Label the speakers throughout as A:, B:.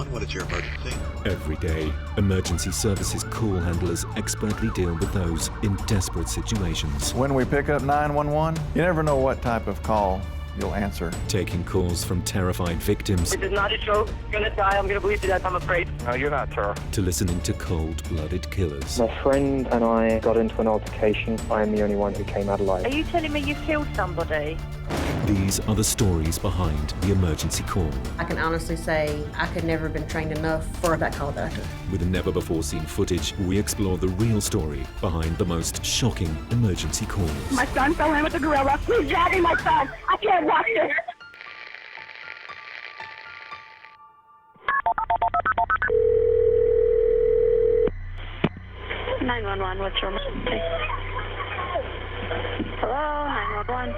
A: 911, what is your emergency?
B: Every day, emergency services call handlers expertly deal with those in desperate situations.
C: When we pick up 911, you never know what type of call you'll answer.
B: Taking calls from terrified victims.
D: This is not a joke. I'm gonna die. I'm gonna bleed to death. I'm afraid.
E: No, you're not, sir.
B: To listening to cold-blooded killers.
F: My friend and I got into an altercation. I am the only one who came out alive.
G: Are you telling me you killed somebody?
B: These are the stories behind the emergency call.
H: I can honestly say I could never have been trained enough for that call doctor.
B: With never-before-seen footage, we explore the real story behind the most shocking emergency calls.
I: My son fell in with a gorilla. He's dragging my son. I can't watch this.
J: (911) What's your emergency? Hello, 911.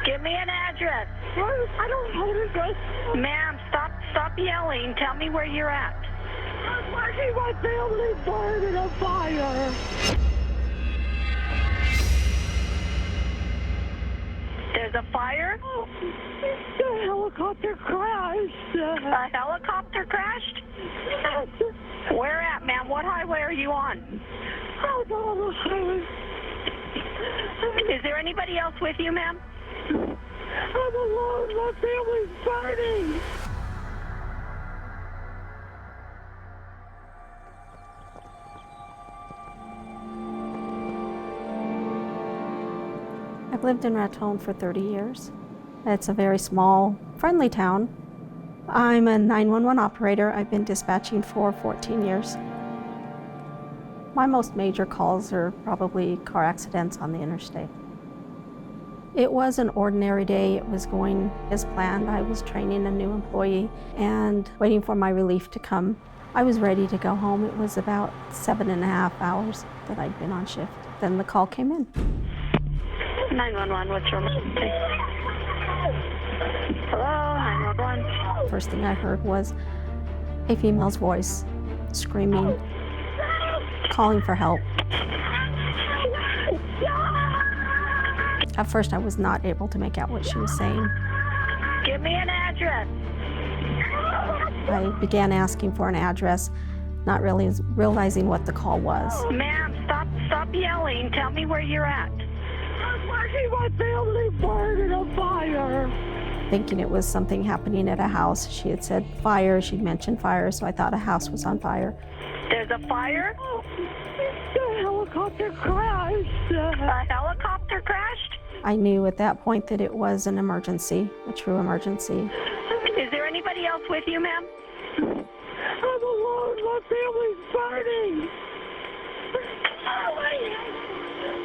J: Give me an address.
I: I don't know the address.
J: Ma'am, stop yelling. Tell me where you're at.
I: I'm watching my family burn in a fire.
J: There's a fire?
I: Oh, the helicopter crashed.
J: A helicopter crashed? Where at, ma'am? What highway are you on?
I: I'm on the highway.
J: Is there anybody else with you, ma'am?
I: I'm alone. My family's burning.
K: I've lived in Raton for 30 years. It's a very small, friendly town. I'm a 911 operator. I've been dispatching for 14 years. My most major calls are probably car accidents on the interstate. It was an ordinary day. It was going as planned. I was training a new employee and waiting for my relief to come. I was ready to go home. It was about 7.5 hours that I'd been on shift. Then the call came in.
J: 911, what's your emergency? Hello, 911.
K: First thing I heard was a female's voice screaming, calling for help. At first I was not able to make out what she was saying.
J: Give me an address.
K: I began asking for an address, not really realizing what the call was.
J: Ma'am, stop yelling. Tell me where you're at.
I: I'm watching my family burn in a fire.
K: Thinking it was something happening at a house. She had said fire, she'd mentioned fire, so I thought a house was on fire.
J: There's a fire?
I: Oh, the helicopter crashed.
J: A helicopter crashed?
K: I knew at that point that it was an emergency, a true emergency.
J: Is there anybody else with you, ma'am?
I: I'm alone. My family's burning.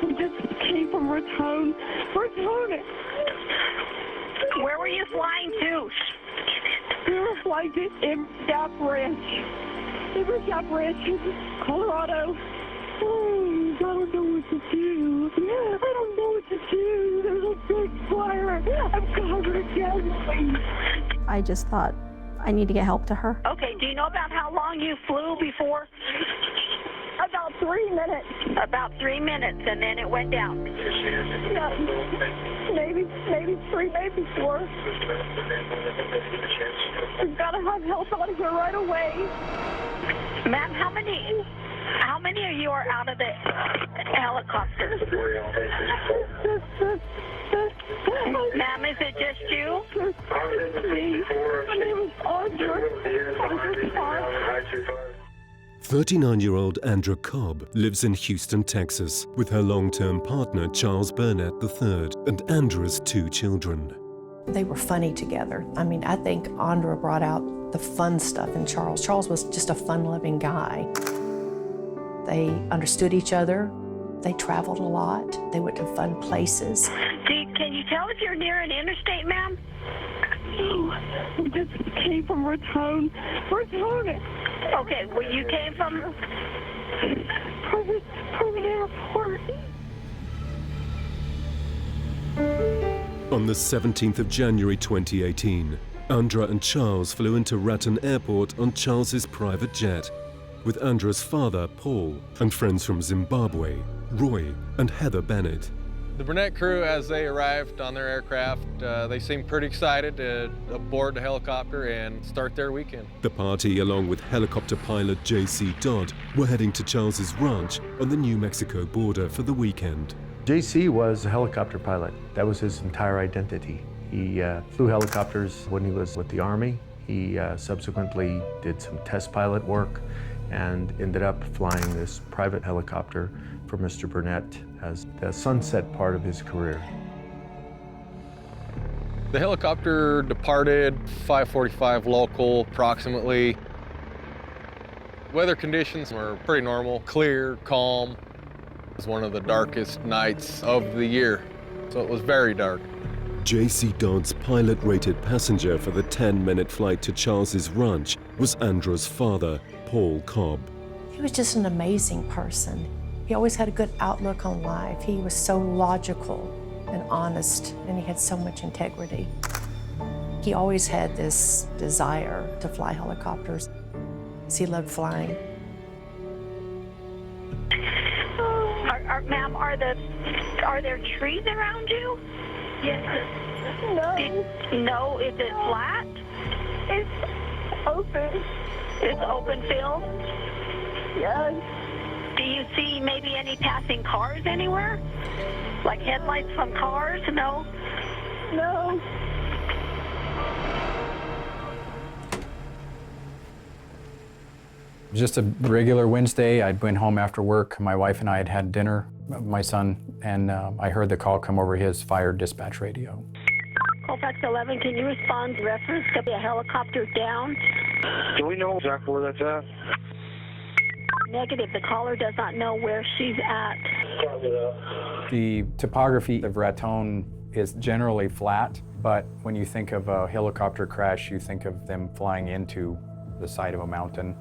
I: We just came from Raton.
J: Where were you flying to?
I: We were flying to Imgap Ranch in Colorado. Oh, I don't know what to do. I don't know what to do. There's a big fire. I'm covered again.
K: I just thought, I need to get help to her.
J: Okay, do you know about how long you flew before?
I: About 3 minutes.
J: About 3 minutes, and then it went down.
I: Yeah, maybe 3, maybe 4. We've got to have help out of here right away.
J: Ma'am, how many of you are out of the helicopter? Ma'am, is it just you?
I: My name is Andra.
B: 39-year-old Andra Cobb lives in Houston, Texas, with her long-term partner Charles Burnett III and Andra's 2 children.
L: They were funny together. I mean, I think Andra brought out the fun stuff in Charles. Charles was just a fun-loving guy. They understood each other. They traveled a lot. They went to fun places.
J: Can you tell if you're near an interstate, ma'am?
I: No, we just came from Raton.
J: Okay, well, you came from
I: the airport.
B: On the 17th of January 2018, Andra and Charles flew into Raton Airport on Charles's private jet with Andra's father, Paul, and friends from Zimbabwe, Roy and Heather Bennett.
A: The Burnett crew, as they arrived on their aircraft, they seemed pretty excited to board the helicopter and start their weekend.
B: The party, along with helicopter pilot J.C. Dodd, were heading to Charles's ranch on the New Mexico border for the weekend.
E: J.C. was a helicopter pilot. That was his entire identity. He flew helicopters when he was with the Army. He subsequently did some test pilot work and ended up flying this private helicopter for Mr. Burnett as the sunset part of his career.
A: The helicopter departed 5:45 local approximately. Weather conditions were pretty normal, clear, calm. It was one of the darkest nights of the year, so it was very dark.
B: J.C. Dodd's pilot-rated passenger for the 10-minute flight to Charles's ranch was Andra's father, Paul Cobb.
L: He was just an amazing person. He always had a good outlook on life. He was so logical and honest, and he had so much integrity. He always had this desire to fly helicopters. He loved flying.
J: Ma'am, are there trees around you? Yes.
I: No.
J: No, is it flat?
I: It's open.
J: It's open field?
I: Yes.
J: Do you see maybe any passing cars anywhere? Like headlights from cars? No?
I: No.
M: Just a regular Wednesday. I'd went home after work. My wife and I had had dinner, my son, and I heard the call come over his fire dispatch radio.
J: Colfax 11, can you respond? Reference to a helicopter down?
N: Do we know exactly where that's at?
J: Negative. The caller does not know where she's at.
M: The topography of Raton is generally flat, but when you think of a helicopter crash, you think of them flying into the side of a mountain.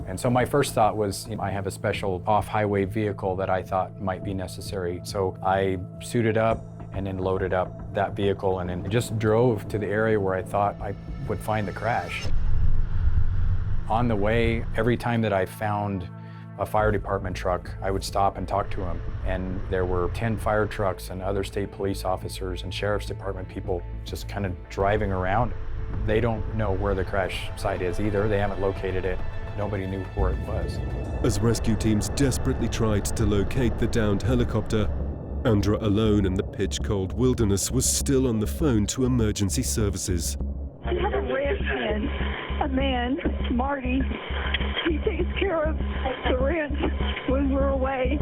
M: And so my first thought was, I have a special off-highway vehicle that I thought might be necessary. So I suited up and then loaded up that vehicle and then just drove to the area where I thought I would find the crash. On the way, every time that I found a fire department truck, I would stop and talk to them. And there were 10 fire trucks and other state police officers and sheriff's department people just kind of driving around. They don't know where the crash site is either. They haven't located it. Nobody knew where it was.
B: As rescue teams desperately tried to locate the downed helicopter, Andra, alone in the pitch-cold wilderness, was still on the phone to emergency services.
I: I have a ranch hand, a man, Marty. He takes care of the ranch when we're away.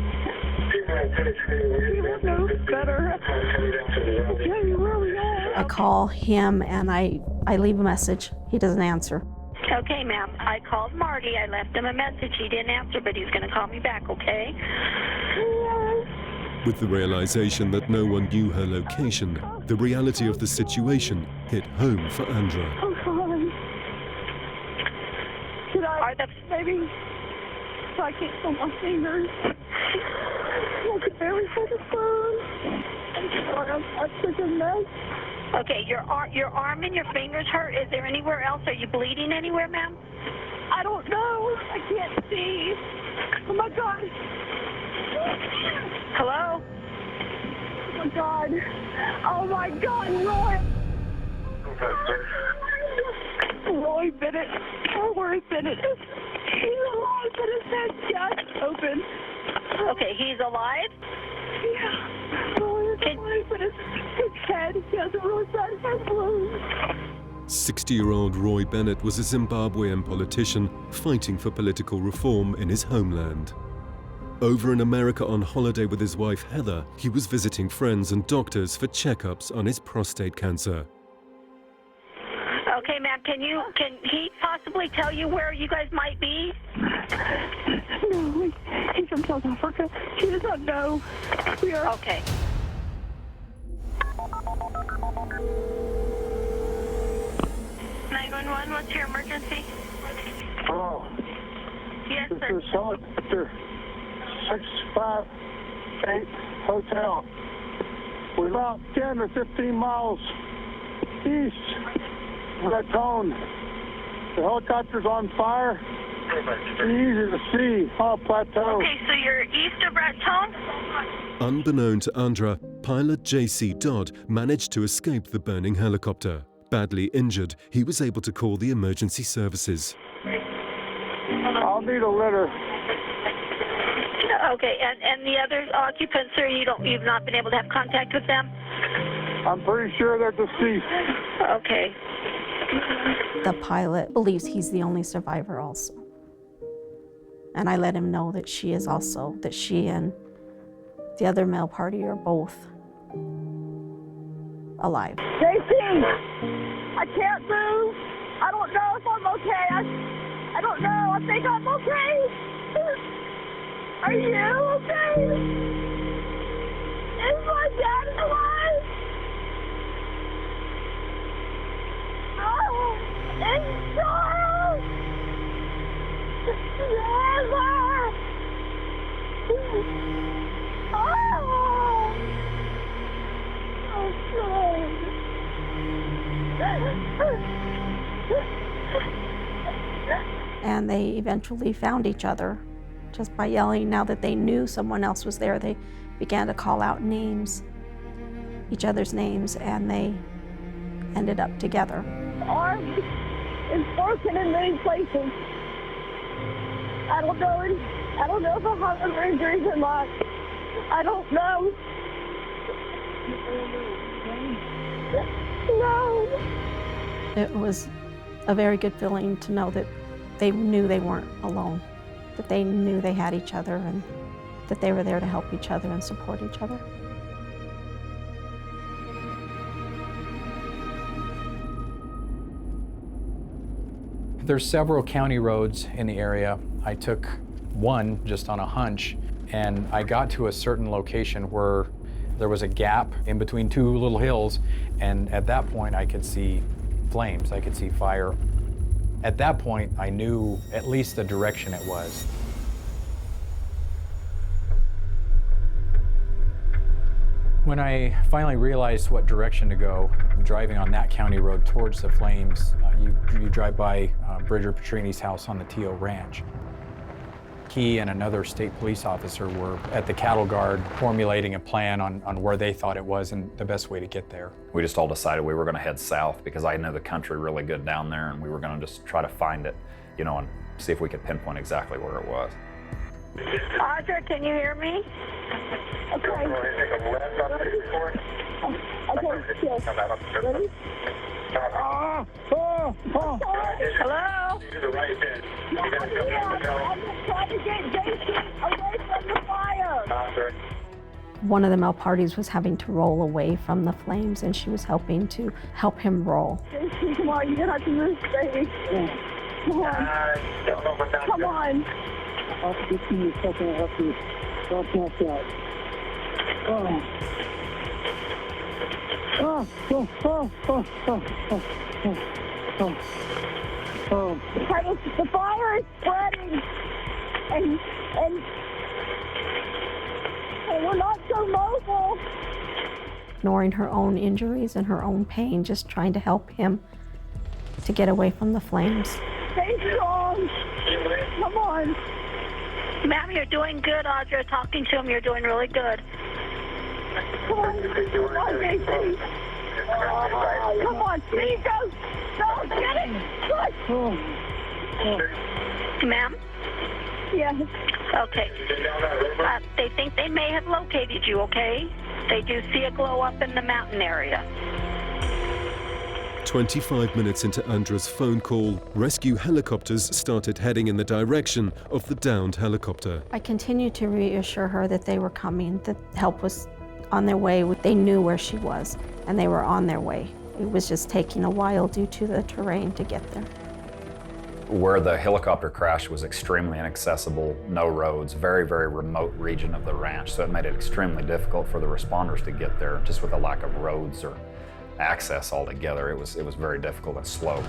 I: He will know better. I'll tell you where we are.
K: I call him and I leave a message. He doesn't answer.
J: Okay, ma'am. I called Marty. I left him a message. He didn't answer, but he's going to call me back, okay?
B: With the realization that no one knew her location, the reality of the situation hit home for Andra.
I: Oh, God. Should I maybe, so I can't feel my fingers. I could barely hold the phone. I'm such a mess.
J: Okay, your arm and your fingers hurt. Is there anywhere else? Are you bleeding anywhere, ma'am?
I: I don't know. I can't see. Oh, my God.
J: Hello?
I: Oh, my God. Oh, my God, Roy. Roy Bennett. Roy Bennett. Roy Bennett's head just open.
J: Okay, he's alive?
I: Yeah. Roy is alive, but his head, he has a really bad head wound.
B: 60-year-old Roy Bennett was a Zimbabwean politician fighting for political reform in his homeland. Over in America on holiday with his wife Heather, he was visiting friends and doctors for checkups on his prostate cancer.
J: Okay, ma'am, can he possibly tell you where you guys might be?
I: No, he's from South Africa. He does not know. We are...
J: Okay. What's your emergency?
N: Hello.
J: Yes,
N: this
J: sir.
N: This is helicopter 658 Hotel. We're about 10 or 15 miles east of Raton. The helicopter's on fire. It's easy to see on a plateau.
J: Okay, so you're east of Raton?
B: Unbeknown to Andra, pilot J.C. Dodd managed to escape the burning helicopter. Badly injured, he was able to call the emergency services.
N: I'll need a litter.
J: Okay, and the other occupants, sir, you've not been able to have contact with them?
N: I'm pretty sure they're deceased.
J: Okay.
K: The pilot believes he's the only survivor also. And I let him know that she and the other male party are both alive.
I: JC, I can't move. I don't know if I'm okay. I don't know. I think I'm okay. Are you okay? Is my dad alive? Oh, and Charles!
K: And they eventually found each other just by yelling. Now that they knew someone else was there, they began to call out names, each other's names, and they ended up together.
I: Arm is broken in many places. I don't know if I have other injuries or not. I don't know. No.
K: It was a very good feeling to know that they knew they weren't alone, that they knew they had each other and that they were there to help each other and support each other.
M: There's several county roads in the area. I took one just on a hunch, and I got to a certain location where there was a gap in between two little hills, and at that point I could see flames, I could see fire. At that point I knew at least the direction it was. When I finally realized what direction to go, driving on that county road towards the flames, you drive by Bridger Petrini's house on the Teal Ranch. He and another state police officer were at the cattle guard formulating a plan on where they thought it was and the best way to get there.
O: We just all decided we were going to head south because I know the country really good down there, and we were going to just try to find it, and see if we could pinpoint exactly where it was.
J: Audra, can you hear me?
I: Okay. Okay, yes. Ready?
J: Hello?
I: I'm just trying to get Jason away from the fire.
K: One of the male parties was having to roll away from the flames, and she was helping to help him roll.
I: Jason, come on, you're gonna have to move, baby. Come on. Come on. I'll get you a second and help you. Don't pass out. Oh. Oh, oh, oh, oh, oh, oh, oh, oh. The fire is spreading, and we're not so mobile.
K: Ignoring her own injuries and her own pain, just trying to help him to get away from the flames.
I: Stay strong. Come on.
J: Ma'am, you're doing good, Audra. Talking to him, you're doing really good.
I: Come on, JC. Come on, speed, go, get it. Good.
J: Ma'am?
I: Yes.
J: Okay. They think they may have located you, okay? They do see a glow up in the mountain area.
B: 25 minutes into Andra's phone call, rescue helicopters started heading in the direction of the downed helicopter.
K: I continued to reassure her that they were coming, that help was on their way. They knew where she was, and they were on their way. It was just taking a while due to the terrain to get there.
O: Where the helicopter crashed was extremely inaccessible, no roads, very, very remote region of the ranch, so it made it extremely difficult for the responders to get there, just with a lack of roads or access altogether. It was very difficult and slow.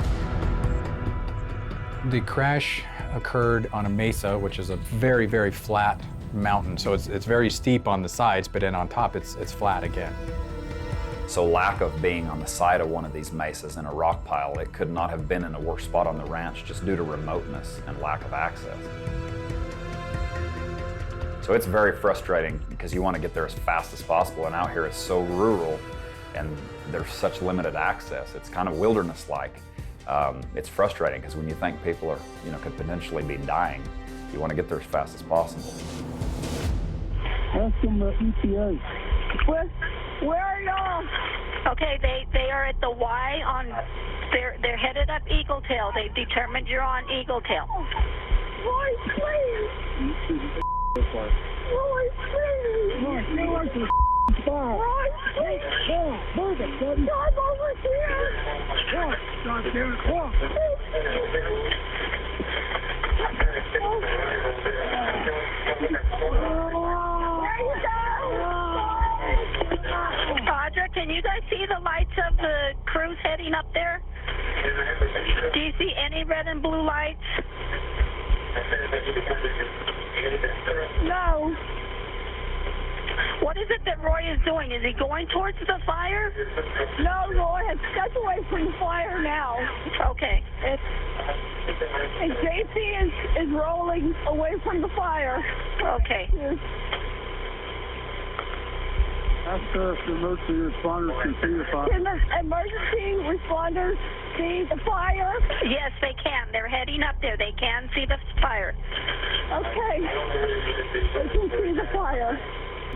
M: The crash occurred on a mesa, which is a very, very flat mountain. So it's very steep on the sides, but then on top it's flat again.
O: So lack of being on the side of one of these mesas in a rock pile, it could not have been in a worse spot on the ranch just due to remoteness and lack of access. So it's very frustrating because you want to get there as fast as possible, and out here it's so rural and there's such limited access. It's kind of wilderness-like. It's frustrating because when you think people are, could potentially be dying, you want to get there as fast as possible.
N: Ask them the ETA.
I: Where are y'all?
J: Okay, they are at the Y on. They're headed up Eagle Tail. They've determined you're on Eagle Tail.
I: Roy, please. Roy, please. Roy, please.
N: Move it, buddy.
I: I'm over here.
N: God damn it, walk.
J: Audra, can you guys see the lights of the crews heading up there? Do you see any red and blue lights?
I: No.
J: What is it that Roy is doing? Is he going towards the fire?
I: No, Roy has stepped away from the fire now.
J: Okay.
I: And JP is rolling away from the fire.
J: Okay.
N: Ask her if the emergency responders can see the fire.
I: Can the emergency responders see the fire?
J: Yes, they can. They're heading up there. They can see the fire.
I: Okay. They can see the fire.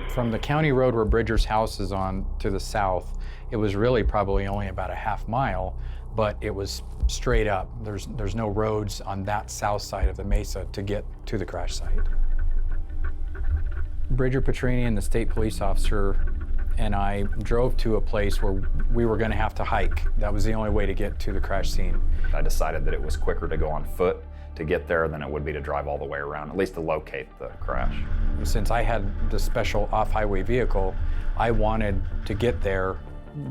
M: From the county road where Bridger's house is on to the south, it was really probably only about a half mile, but it was straight up. There's no roads on that south side of the mesa to get to the crash site. Bridger Petrini and the state police officer and I drove to a place where we were going to have to hike. That was the only way to get to the crash scene.
O: I decided that it was quicker to go on foot to get there than it would be to drive all the way around, at least to locate the crash.
M: Since I had the special off-highway vehicle, I wanted to get there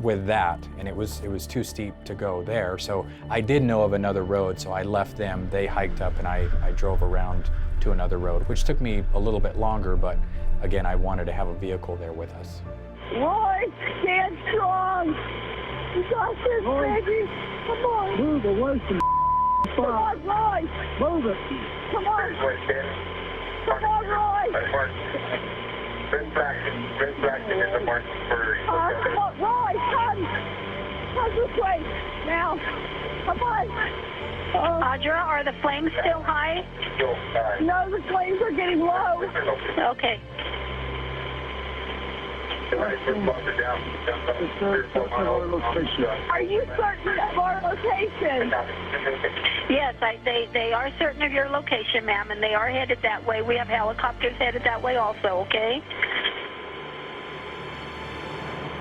M: with that, and it was too steep to go there. So I did know of another road, so I left them. They hiked up, and I drove around to another road, which took me a little bit longer, but again, I wanted to have a vehicle there with us.
I: Roy, stand strong. You got this, baby. Come on.
N: Move away from the
I: Come on, Roy.
N: Move it.
I: Come on. Come on, Roy.
N: Bring back to get the mark for
I: Come on, Roy, come. Come this way. Now. Come on.
J: Audra, are the flames still high?
I: No, the flames are getting low.
J: Okay.
I: Are you certain of our location?
J: Yes, they are certain of your location, ma'am, and they are headed that way. We have helicopters headed that way also, okay?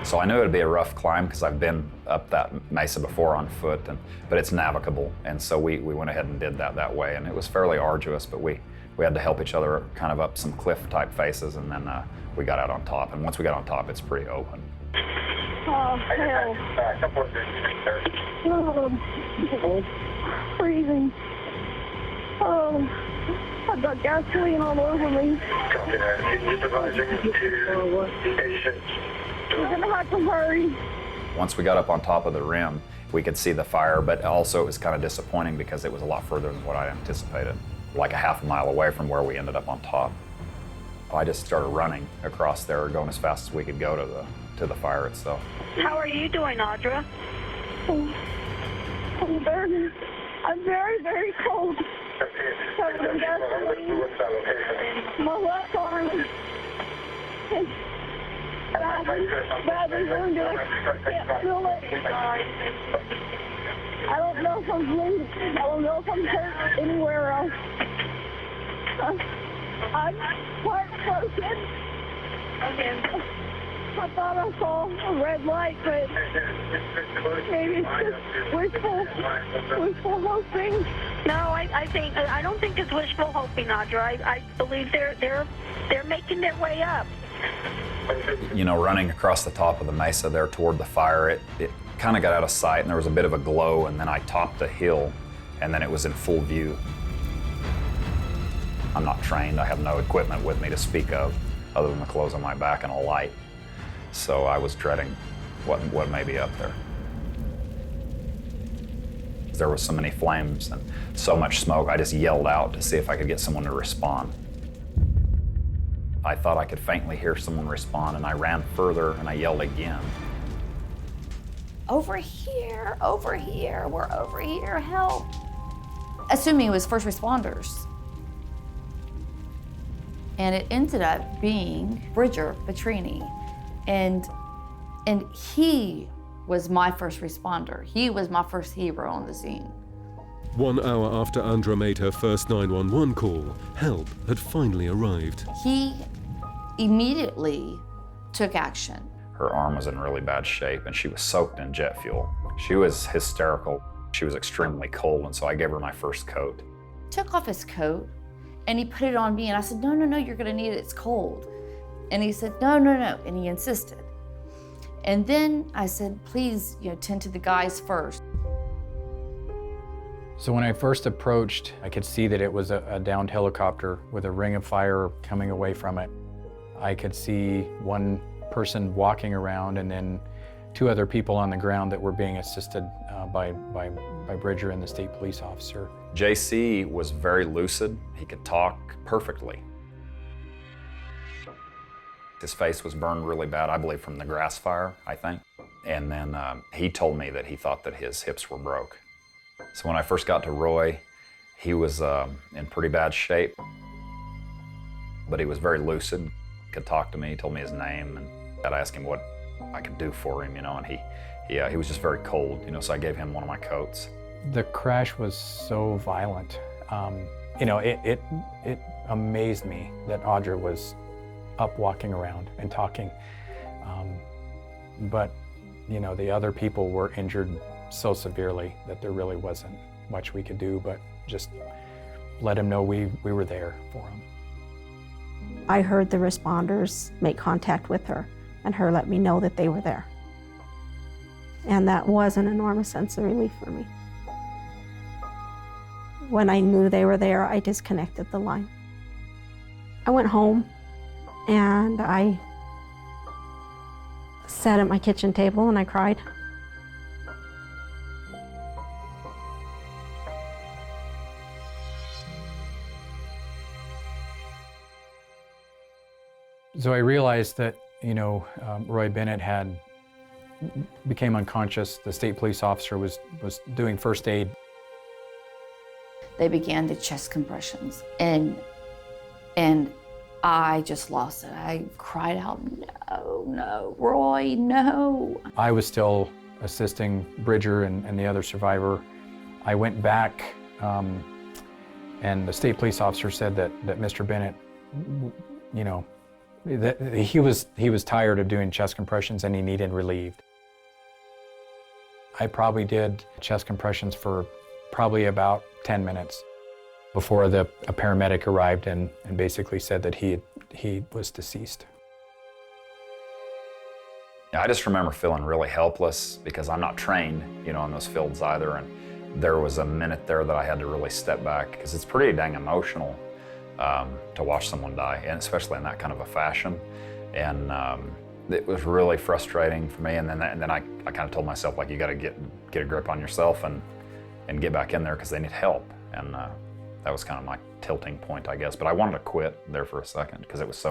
O: So I knew it would be a rough climb because I've been up that mesa before on foot, but it's navigable, and so we went ahead and did that way, and it was fairly arduous, but we had to help each other kind of up some cliff-type faces, and then we got out on top, and once we got on top, it's pretty open.
I: Oh, hell. Freezing. Oh, I've got gasoline all over me. We're gonna have to hurry.
O: Once we got up on top of the rim, we could see the fire, but also it was kind of disappointing because it was a lot further than what I anticipated, like a half a mile away from where we ended up on top. I just started running across there, going as fast as we could go to the fire itself.
J: How are you doing, Audra?
I: I'm very, very cold. Covered in gasoline. My left arm is badly wounded. I can't feel it. I don't know if I'm bleeding. I don't know if I'm hurt anywhere else. I'm heartbroken. I thought I saw a red light, but maybe it's just wishful hoping.
J: No, I don't think it's wishful hoping, Audra. I believe they're making their way up.
O: You know, running across the top of the mesa there toward the fire, it kind of got out of sight, and there was a bit of a glow, and then I topped a hill, and then it was in full view. I'm not trained. I have no equipment with me to speak of other than the clothes on my back and a light. So I was dreading what may be up there. There was so many flames and so much smoke, I just yelled out to see if I could get someone to respond. I thought I could faintly hear someone respond, and I ran further and I yelled again.
P: Over here, we're over here, help. Assuming it was first responders. And it ended up being Bridger Petrini. And he was my first responder. He was my first hero on the scene.
B: 1 hour after Andra made her first 911 call, help had finally arrived.
P: He immediately took action.
O: Her arm was in really bad shape and she was soaked in jet fuel. She was hysterical. She was extremely cold, and so I gave her my first coat.
P: Took off his coat and he put it on me, and I said, no, you're gonna need it, it's cold. And he said, no, and he insisted. And then I said, please, tend to the guys first.
M: So when I first approached, I could see that it was a downed helicopter with a ring of fire coming away from it. I could see one person walking around and then 2 other people on the ground that were being assisted by Bridger and the state police officer.
O: JC was very lucid. He could talk perfectly. His face was burned really bad, I believe from the grass fire, I think. And then he told me that he thought that his hips were broke. So when I first got to Roy, he was in pretty bad shape, but he was very lucid, could talk to me, told me his name, and I asked him what I could do for him, and he was just very cold, so I gave him one of my coats.
M: The crash was so violent. It amazed me that Audra was up walking around and talking. But the other people were injured so severely that there really wasn't much we could do but just let him know we were there for him.
K: I heard the responders make contact with her and her let me know that they were there. And that was an enormous sense of relief for me. When I knew they were there, I disconnected the line. I went home and I sat at my kitchen table and I cried.
M: So I realized that, Roy Bennett became unconscious. The state police officer was doing first aid.
P: They began the chest compressions, and I just lost it. I cried out, no, Roy, no.
M: I was still assisting Bridger and the other survivor. I went back, and the state police officer said that Mr. Bennett, that he was tired of doing chest compressions and he needed relieved. I probably did chest compressions for probably about 10 minutes before a paramedic arrived and basically said that he was deceased.
O: I just remember feeling really helpless because I'm not trained, in those fields either, and there was a minute there that I had to really step back because it's pretty dang emotional to watch someone die, and especially in that kind of a fashion. And it was really frustrating for me. And then I kind of told myself, like, you got to get a grip on yourself and get back in there because they need help. And that was kind of my tilting point, I guess. But I wanted to quit there for a second because it was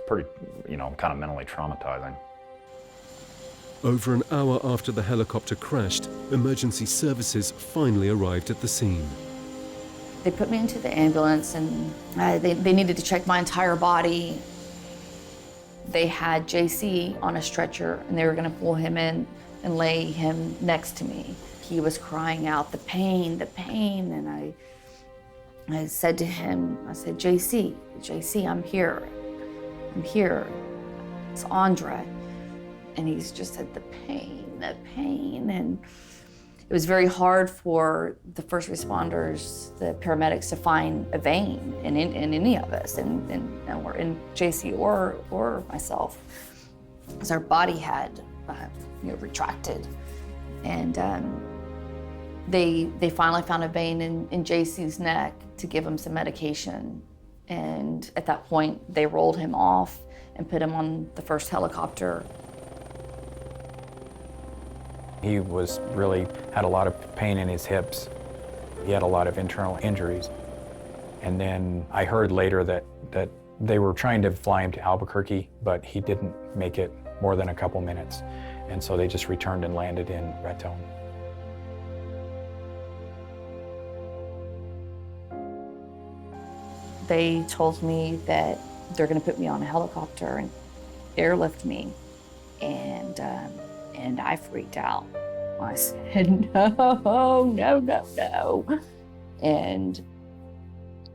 O: pretty, kind of mentally traumatizing.
B: Over an hour after the helicopter crashed, emergency services finally arrived at the scene.
P: They put me into the ambulance and they needed to check my entire body. They had JC on a stretcher and they were gonna pull him in and lay him next to me. He was crying out, the pain, and I said to him, I said, JC, I'm here. It's Andre. And he's just said, the pain. And it was very hard for the first responders, the paramedics, to find a vein in any of us, and we're in JC or myself, because our body had retracted. And they finally found a vein in JC's neck to give him some medication. And at that point, they rolled him off and put him on the first helicopter.
M: He had a lot of pain in his hips. He had a lot of internal injuries. And then I heard later that They were trying to fly him to Albuquerque, but he didn't make it more than a couple minutes. And so they just returned and landed in Raton.
P: They told me that they're going to put me on a helicopter and airlift me, and I freaked out. I said, no, no, no, no. And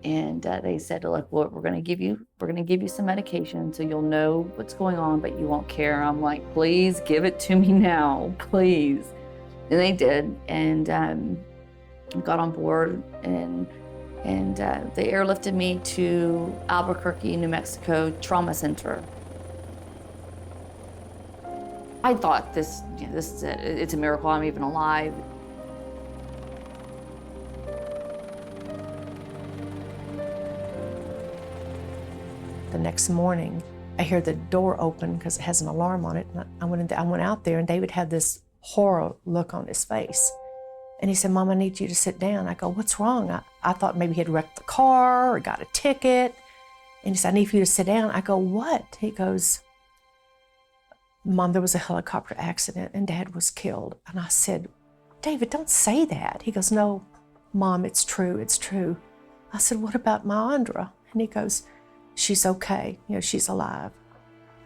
P: they said, look, we're going to give you some medication so you'll know what's going on, but you won't care. I'm like, please give it to me now, please. And they did, and got on board, and they airlifted me to Albuquerque, New Mexico Trauma Center. I thought this is it. It's a miracle I'm even alive.
L: The next morning, I hear the door open because it has an alarm on it. And I went out there, and David had this horror look on his face. And he said, Mom, I need you to sit down. I go, what's wrong? I thought maybe he had wrecked the car or got a ticket. And he said, I need for you to sit down. I go, what? He goes, Mom, there was a helicopter accident and Dad was killed. And I said, David, don't say that. He goes, no, Mom, it's true, it's true. I said, what about my Andra? And he goes, she's okay, she's alive.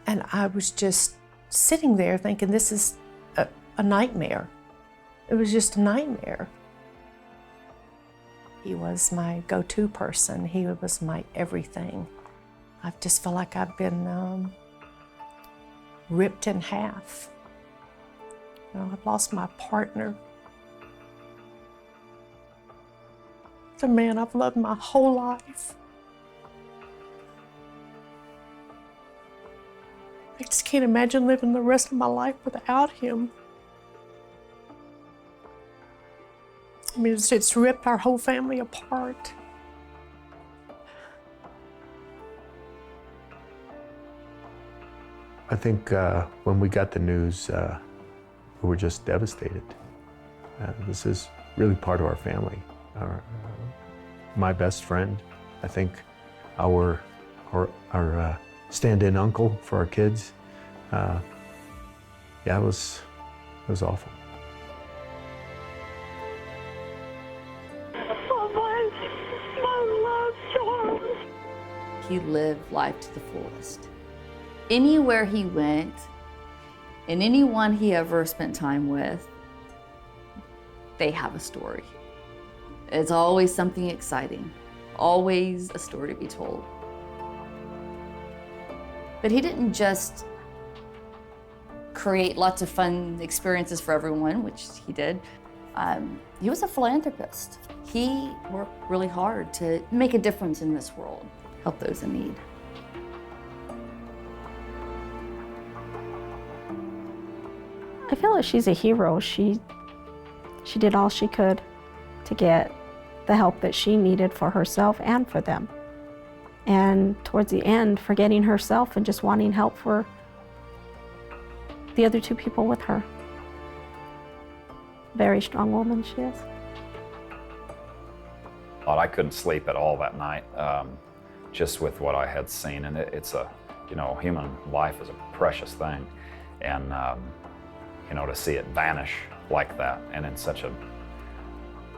L: And I was just sitting there thinking, this is a nightmare. It was just a nightmare. He was my go-to person. He was my everything. I just feel like I've been ripped in half. I've lost my partner. The man I've loved my whole life. I just can't imagine living the rest of my life without him. I mean, it's ripped our whole family apart.
E: I think when we got the news, we were just devastated. This is really part of our family. My best friend, I think our stand-in uncle for our kids. Yeah, it was awful.
P: He lived life to the fullest. Anywhere he went, and anyone he ever spent time with, they have a story. It's always something exciting, always a story to be told. But he didn't just create lots of fun experiences for everyone, which he did. He was a philanthropist. He worked really hard to make a difference in this world, help those in need.
K: I feel like she's a hero. She did all she could to get the help that she needed for herself and for them. And towards the end, forgetting herself and just wanting help for the other two people with her. Very strong woman she is.
O: I couldn't sleep at all that night, just with what I had seen. And it's human life is a precious thing. And, to see it vanish like that and in such a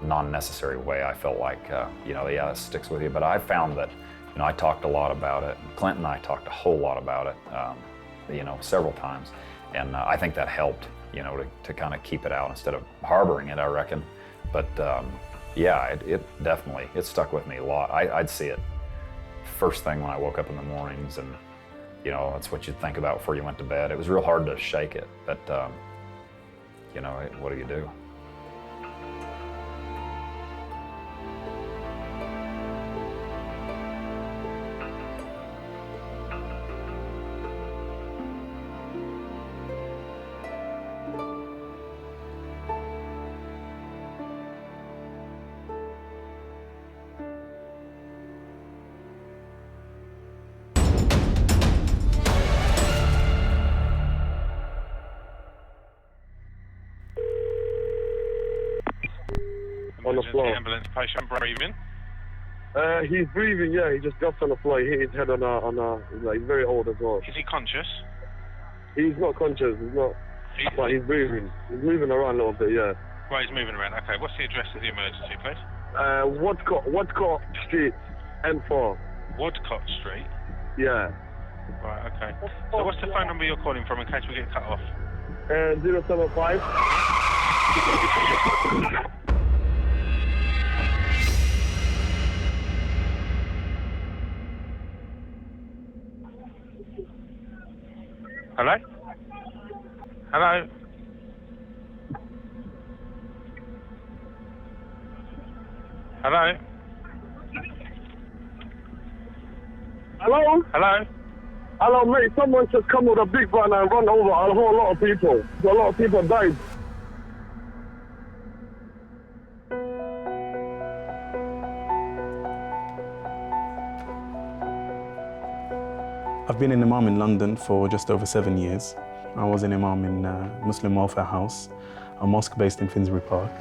O: non-necessary way, I felt like, yeah, it sticks with you. But I found that, I talked a lot about it. Clint and I talked a whole lot about it, several times. And I think that helped, to kind of keep it out instead of harboring it, I reckon. But yeah, it definitely, it stuck with me a lot. I'd see it first thing when I woke up in the mornings, and, that's what you'd think about before you went to bed. It was real hard to shake it, but, what do you do?
N: On the floor.
Q: Ambulance patient breathing.
N: He's breathing, yeah. He just dropped on the floor. He hit his head on like, he's very old as well.
Q: Is he conscious?
N: He's not conscious, but he's breathing. He's moving around a little bit, yeah.
Q: Right, he's moving around. Okay, what's the address of the emergency, please?
N: Wadcott Street, N4.
Q: Wadcott Street?
N: Yeah.
Q: Right, okay. So what's the phone number you're calling from in case we get cut off?
N: 075.
Q: Hello? Hello? Hello?
N: Hello?
Q: Hello?
N: Hello, mate. Someone just come with a big van and run over a whole lot of people. A lot of people died.
R: I've been an imam in London for just over 7 years. I was an imam in Muslim Welfare House, a mosque based in Finsbury Park.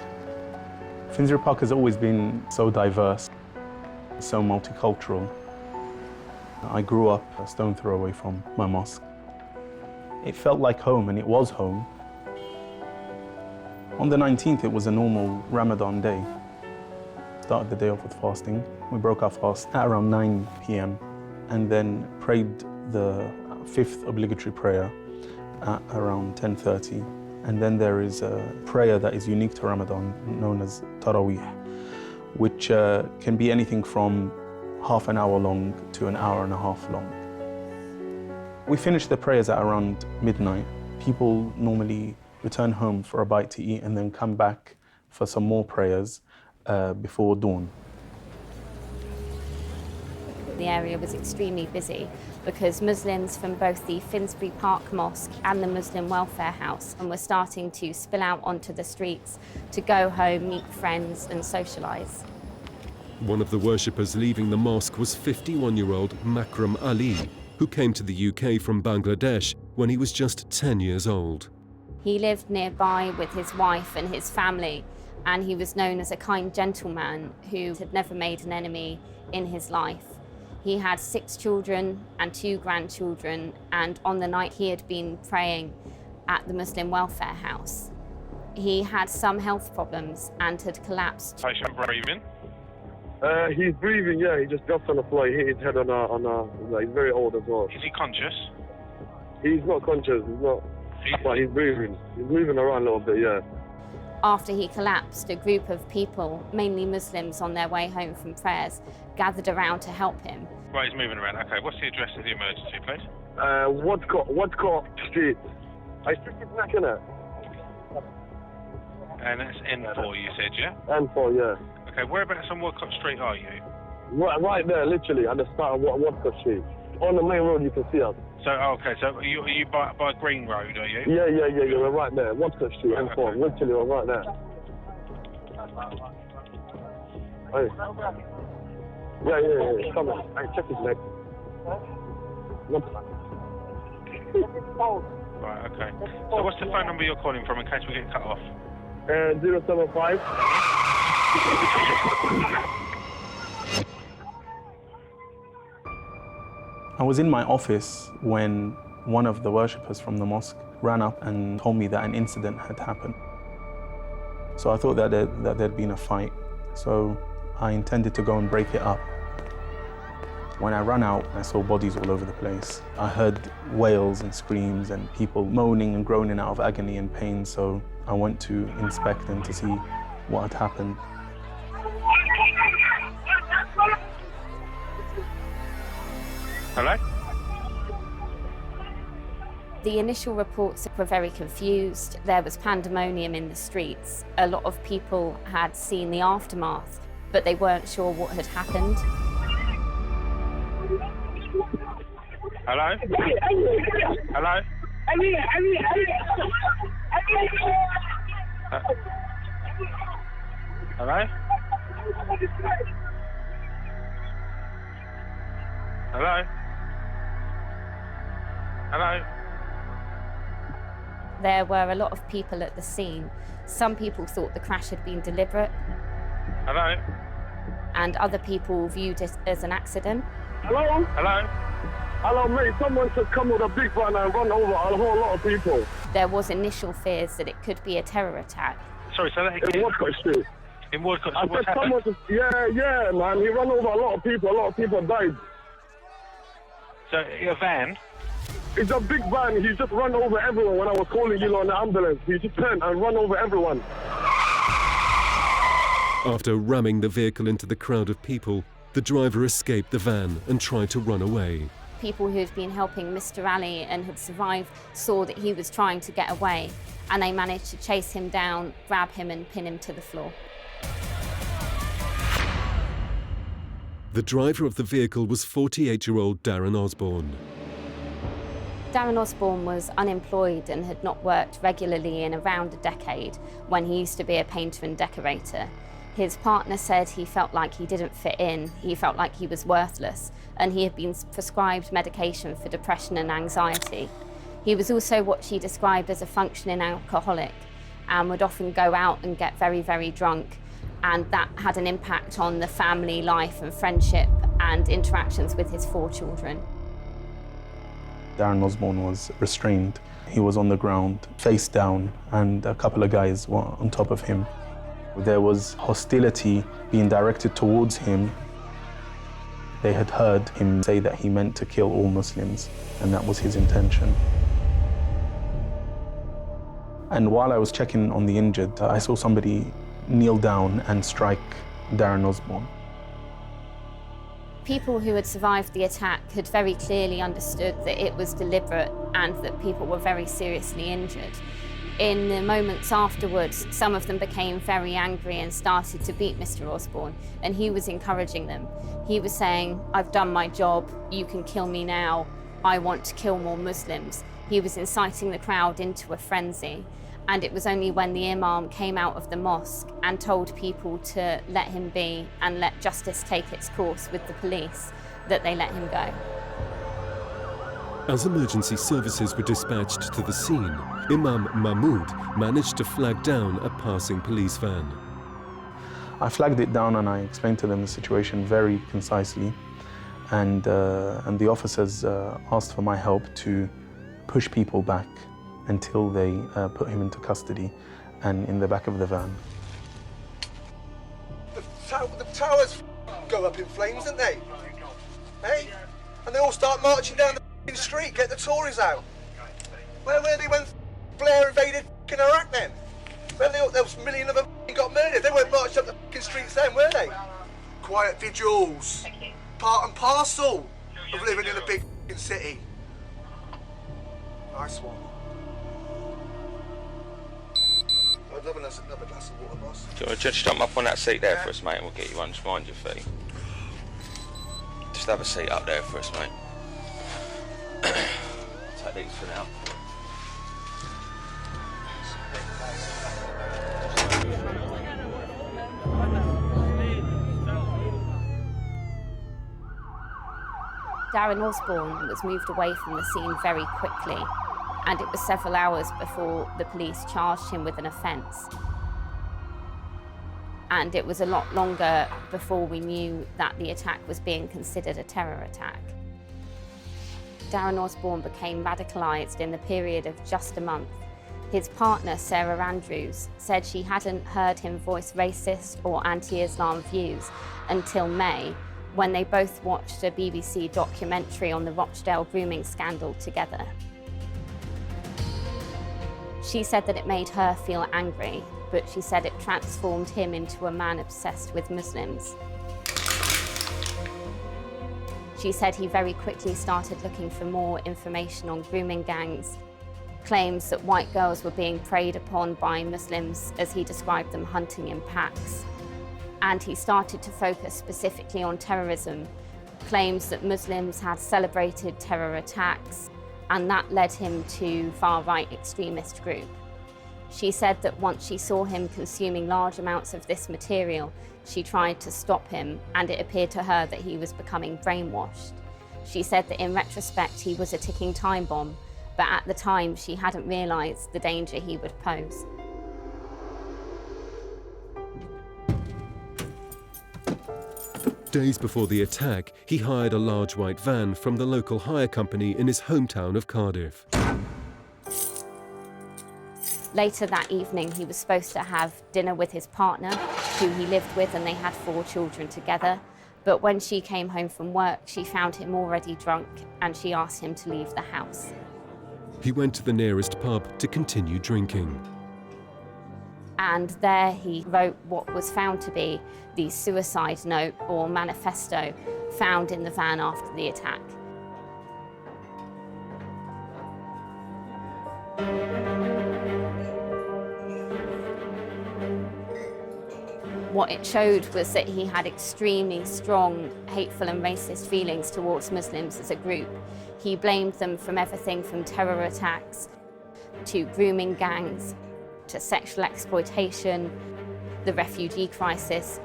R: Finsbury Park has always been so diverse, so multicultural. I grew up a stone's throw away from my mosque. It felt like home, and it was home. On the 19th, it was a normal Ramadan day. Started the day off with fasting. We broke our fast at around 9 p.m. and then prayed the 5th obligatory prayer at around 10:30. And then there is a prayer that is unique to Ramadan, known as Taraweeh, which can be anything from half an hour long to an hour and a half long. We finish the prayers at around midnight. People normally return home for a bite to eat and then come back for some more prayers before dawn.
S: The area was extremely busy because Muslims from both the Finsbury Park Mosque and the Muslim Welfare House were starting to spill out onto the streets to go home, meet friends and socialise.
B: One of the worshippers leaving the mosque was 51-year-old Makram Ali, who came to the UK from Bangladesh when he was just 10 years old.
S: He lived nearby with his wife and his family, and he was known as a kind gentleman who had never made an enemy in his life. He had 6 children and 2 grandchildren, and on the night he had been praying at the Muslim Welfare House. He had some health problems and had collapsed.
Q: Patient breathing?
N: He's breathing, yeah. He just dropped on the floor. He hit his head on like, he's very old as well.
Q: Is he conscious?
N: He's not conscious, but he's breathing. He's moving around a little bit, yeah.
S: After he collapsed, a group of people, mainly Muslims on their way home from prayers, gathered around to help him.
Q: Right, he's moving around. Okay, what's the address of the emergency, please?
N: Wadcott Street. I think it's not in it.
Q: And that's N4, you said, yeah?
N: N4, yeah.
Q: Okay, whereabouts on Wadcott Street are you?
N: Right there, literally, at the start of Wadcott Street. On the main road, you can see us.
Q: So, okay, so are you by Green Road, are you?
N: Yeah, we're right there. Wadcott Street,
Q: Right,
N: N4,
Q: okay.
N: literally, we're right there. Hey. Yeah, come on. Hey, check his leg.
Q: Right, okay. So what's the phone number you're calling from in case we get cut off?
N: 075.
R: I was in my office when one of the worshippers from the mosque ran up and told me that an incident had happened. So I thought that there'd been a fight. So I intended to go and break it up. When I ran out, I saw bodies all over the place. I heard wails and screams and people moaning and groaning out of agony and pain, so I went to inspect them to see what had happened.
Q: Hello?
S: The initial reports were very confused. There was pandemonium in the streets. A lot of people had seen the aftermath, but they weren't sure what had happened.
Q: Hello? Hello? Hello? Hello? Hello?
S: There were a lot of people at the scene. Some people thought the crash had been deliberate.
Q: Hello?
S: and other people viewed it as an accident.
N: Hello?
Q: Hello?
N: Hello, mate. Someone should come with a big van and run over a whole lot of people.
S: There was initial fears that it could be a terror attack.
Q: Sorry, so that
N: In Woodcock Street.
Q: In Woodcock,
N: I
Q: what's
N: said someone
Q: happened?
N: yeah, man. He ran over a lot of people. A lot of people died.
Q: So, a van?
N: It's a big van. He just ran over everyone when I was calling you on the ambulance. He just turned and ran over everyone.
B: After ramming the vehicle into the crowd of people, the driver escaped the van and tried to run away.
S: People who had been helping Mr. Ali and had survived saw that he was trying to get away, and they managed to chase him down, grab him and pin him to the floor.
B: The driver of the vehicle was 48-year-old Darren Osborne.
S: Darren Osborne was unemployed and had not worked regularly in around a decade when he used to be a painter and decorator. His partner said he felt like he didn't fit in, he felt like he was worthless, and he had been prescribed medication for depression and anxiety. He was also what she described as a functioning alcoholic and would often go out and get very, very drunk, and that had an impact on the family life and friendship and interactions with his 4 children.
R: Darren Osborne was restrained. He was on the ground, face down, and a couple of guys were on top of him. There was hostility being directed towards him. They had heard him say that he meant to kill all Muslims, and that was his intention. And while I was checking on the injured, I saw somebody kneel down and strike Darren Osborne.
S: People who had survived the attack had very clearly understood that it was deliberate and that people were very seriously injured. In the moments afterwards, some of them became very angry and started to beat Mr. Osborne, and he was encouraging them. He was saying, "I've done my job, you can kill me now, I want to kill more Muslims." He was inciting the crowd into a frenzy, and it was only when the imam came out of the mosque and told people to let him be and let justice take its course with the police that they let him go.
B: As emergency services were dispatched to the scene, Imam Mahmood managed to flag down a passing police van.
R: I flagged it down and I explained to them the situation very concisely, and the officers asked for my help to push people back until they put him into custody and in the back of the van.
T: The towers go up in flames, don't they? Hey? And they all start marching down the street, get the Tories out. Where were they when Blair invaded Iraq then? Well, there was a million of them got murdered. They weren't marched up the streets then, were they? Quiet vigils. Part and parcel of living in a big city. Nice one. I'd love another glass of water, boss.
U: Do you want to just jump up on that seat there for us, mate, and we'll get you one. Just mind your feet. Just have a seat up there for us, mate. Take these for now.
S: Darren Osborne was moved away from the scene very quickly, and it was several hours before the police charged him with an offence. And it was a lot longer before we knew that the attack was being considered a terror attack. Darren Osborne became radicalised in the period of just a month. His partner, Sarah Andrews, said she hadn't heard him voice racist or anti-Islam views until May, when they both watched a BBC documentary on the Rochdale grooming scandal together. She said that it made her feel angry, but she said it transformed him into a man obsessed with Muslims. She said he very quickly started looking for more information on grooming gangs, claims that white girls were being preyed upon by Muslims, as he described them, hunting in packs. And he started to focus specifically on terrorism, claims that Muslims had celebrated terror attacks, and that led him to far-right extremist group. She said that once she saw him consuming large amounts of this material, she tried to stop him, and it appeared to her that he was becoming brainwashed. She said that in retrospect he was a ticking time bomb, but at the time she hadn't realised the danger he would pose.
B: Days before the attack, he hired a large white van from the local hire company in his hometown of Cardiff.
S: Later that evening, he was supposed to have dinner with his partner, who he lived with, and they had 4 children together. But when she came home from work, she found him already drunk, and she asked him to leave the house.
B: He went to the nearest pub to continue drinking.
S: And there he wrote what was found to be the suicide note or manifesto found in the van after the attack. What it showed was that he had extremely strong hateful and racist feelings towards Muslims as a group. He blamed them from everything from terror attacks to grooming gangs to sexual exploitation, the refugee crisis.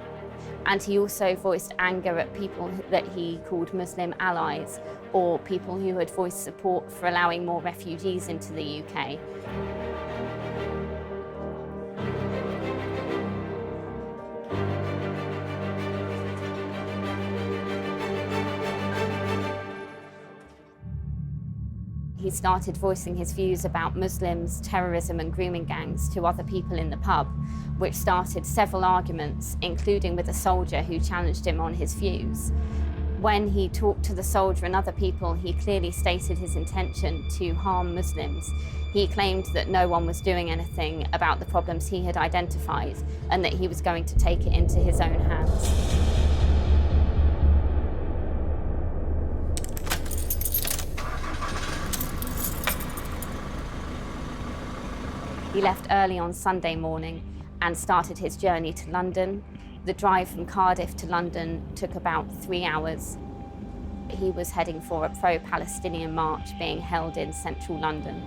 S: And he also voiced anger at people that he called Muslim allies, or people who had voiced support for allowing more refugees into the UK. He started voicing his views about Muslims, terrorism and grooming gangs to other people in the pub, which started several arguments, including with a soldier who challenged him on his views. When he talked to the soldier and other people, he clearly stated his intention to harm Muslims. He claimed that no one was doing anything about the problems he had identified and that he was going to take it into his own hands. He left early on Sunday morning and started his journey to London. The drive from Cardiff to London took about 3 hours. He was heading for a pro-Palestinian march being held in central London.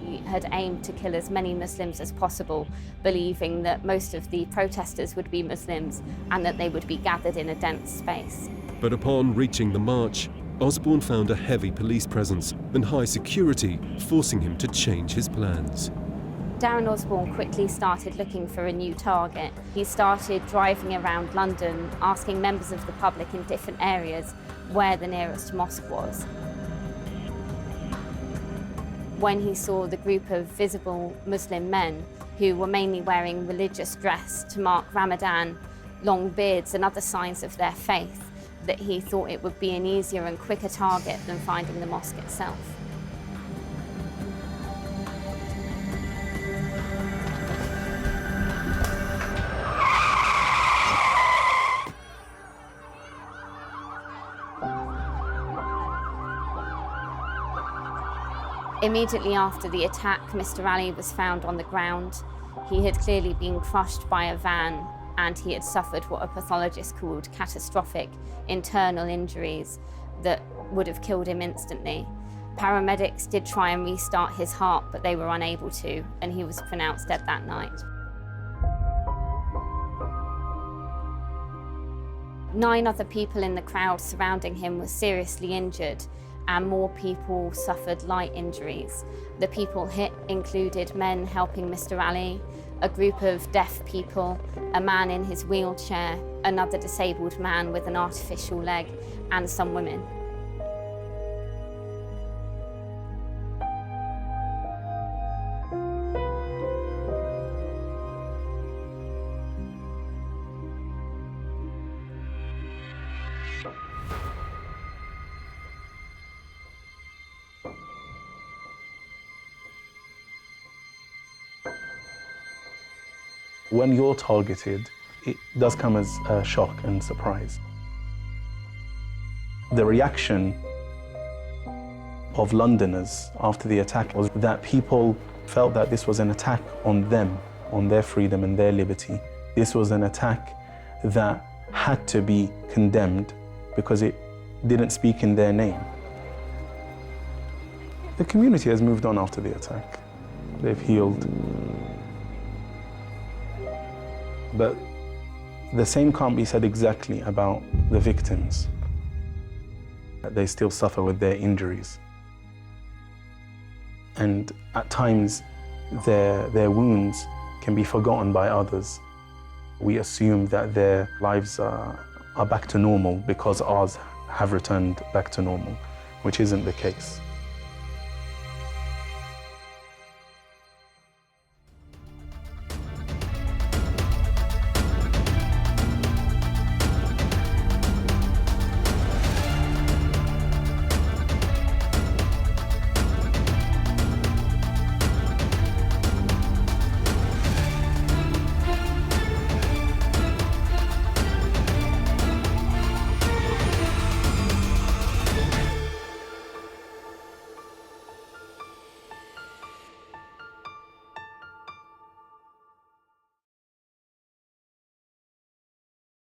S: He had aimed to kill as many Muslims as possible, believing that most of the protesters would be Muslims and that they would be gathered in a dense space.
B: But upon reaching the march, Osborne found a heavy police presence and high security, forcing him to change his plans.
S: Darren Osborne quickly started looking for a new target. He started driving around London, asking members of the public in different areas where the nearest mosque was. When he saw the group of visible Muslim men who were mainly wearing religious dress to mark Ramadan, long beards and other signs of their faith, that he thought it would be an easier and quicker target than finding the mosque itself. Immediately after the attack, Mr. Ali was found on the ground. He had clearly been crushed by a van, and he had suffered what a pathologist called catastrophic internal injuries that would have killed him instantly. Paramedics did try and restart his heart, but they were unable to, and he was pronounced dead that night. 9 other people in the crowd surrounding him were seriously injured, and more people suffered light injuries. The people hit included men helping Mr. Ali, a group of deaf people, a man in his wheelchair, another disabled man with an artificial leg, and some women.
R: When you're targeted, it does come as a shock and surprise. The reaction of Londoners after the attack was that people felt that this was an attack on them, on their freedom and their liberty. This was an attack that had to be condemned because it didn't speak in their name. The community has moved on after the attack. They've healed. But the same can't be said exactly about the victims. They still suffer with their injuries. And at times, their wounds can be forgotten by others. We assume that their lives are back to normal because ours have returned back to normal, which isn't the case.